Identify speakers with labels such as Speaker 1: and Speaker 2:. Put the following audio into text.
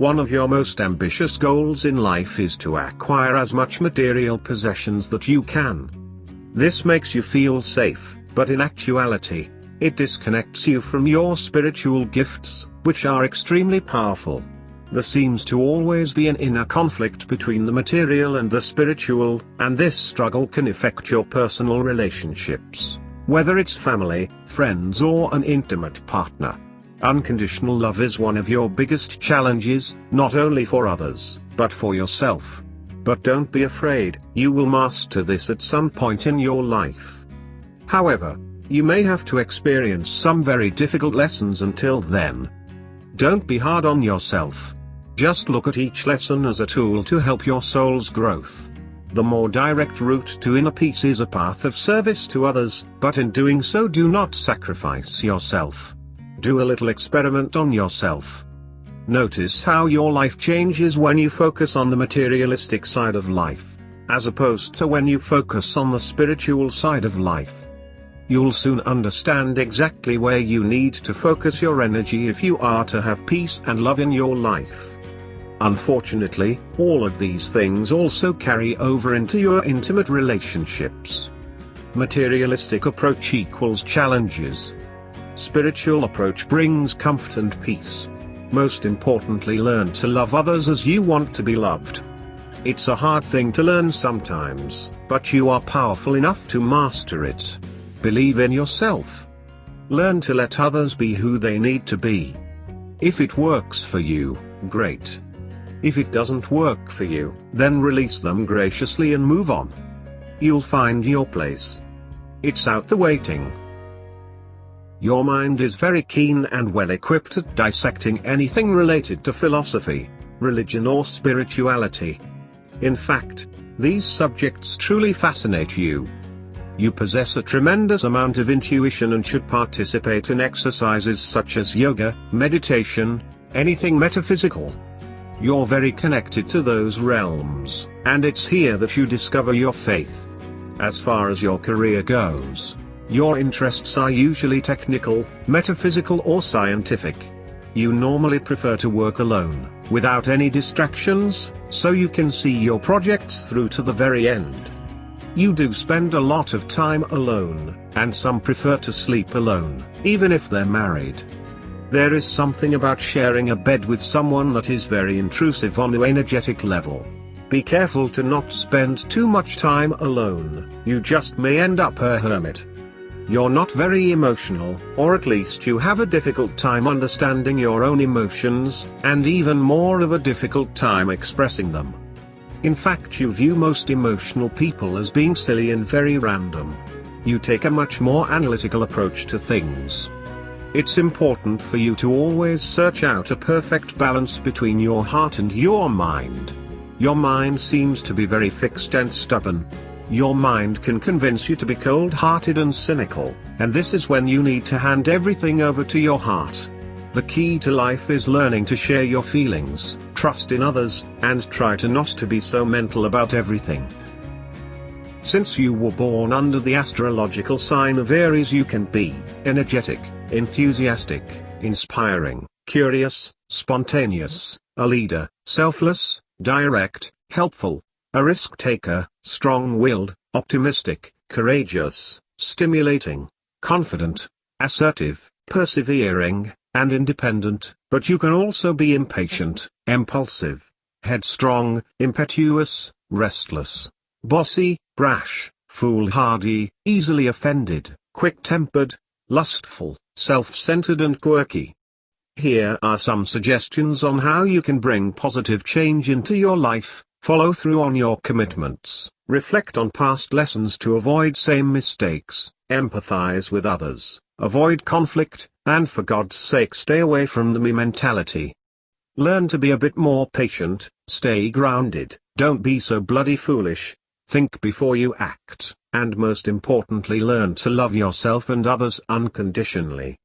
Speaker 1: One of your most ambitious goals in life is to acquire as much material possessions that you can. This makes you feel safe, but in actuality, it disconnects you from your spiritual gifts, which are extremely powerful. There seems to always be an inner conflict between the material and the spiritual, and this struggle can affect your personal relationships, whether it's family, friends or an intimate partner. Unconditional love is one of your biggest challenges, not only for others, but for yourself. But don't be afraid, you will master this at some point in your life. However, you may have to experience some very difficult lessons until then. Don't be hard on yourself. Just look at each lesson as a tool to help your soul's growth. The more direct route to inner peace is a path of service to others, but in doing so do not sacrifice yourself. Do a little experiment on yourself. Notice how your life changes when you focus on the materialistic side of life, as opposed to when you focus on the spiritual side of life. You'll soon understand exactly where you need to focus your energy if you are to have peace and love in your life. Unfortunately, all of these things also carry over into your intimate relationships. Materialistic approach equals challenges. Spiritual approach brings comfort and peace. Most importantly, learn to love others as you want to be loved. It's a hard thing to learn sometimes, but you are powerful enough to master it. Believe in yourself. Learn to let others be who they need to be. If it works for you, great. If it doesn't work for you, then release them graciously and move on. You'll find your place. It's out there waiting. Your mind is very keen and well equipped at dissecting anything related to philosophy, religion or spirituality. In fact, these subjects truly fascinate you. You possess a tremendous amount of intuition and should participate in exercises such as yoga, meditation, anything metaphysical. You're very connected to those realms, and it's here that you discover your faith. As far as your career goes, your interests are usually technical, metaphysical or scientific. You normally prefer to work alone, without any distractions, so you can see your projects through to the very end. You do spend a lot of time alone, and some prefer to sleep alone, even if they're married. There is something about sharing a bed with someone that is very intrusive on an energetic level. Be careful to not spend too much time alone, you just may end up a hermit. You're not very emotional, or at least you have a difficult time understanding your own emotions, and even more of a difficult time expressing them. In fact, you view most emotional people as being silly and very random. You take a much more analytical approach to things. It's important for you to always search out a perfect balance between your heart and your mind. Your mind seems to be very fixed and stubborn. Your mind can convince you to be cold-hearted and cynical, and this is when you need to hand everything over to your heart. The key to life is learning to share your feelings, trust in others, and try to not to be so mental about everything. Since you were born under the astrological sign of Aries, you can be energetic, enthusiastic, inspiring, curious, spontaneous, a leader, selfless, direct, helpful, a risk-taker, strong-willed, optimistic, courageous, stimulating, confident, assertive, persevering, and independent, but you can also be impatient, impulsive, headstrong, impetuous, restless, bossy, brash, foolhardy, easily offended, quick-tempered, lustful, self-centered and quirky. Here are some suggestions on how you can bring positive change into your life. Follow through on your commitments, reflect on past lessons to avoid same mistakes, empathize with others, avoid conflict, and for God's sake stay away from the me mentality. Learn to be a bit more patient, stay grounded, don't be so bloody foolish, think before you act, and most importantly learn to love yourself and others unconditionally.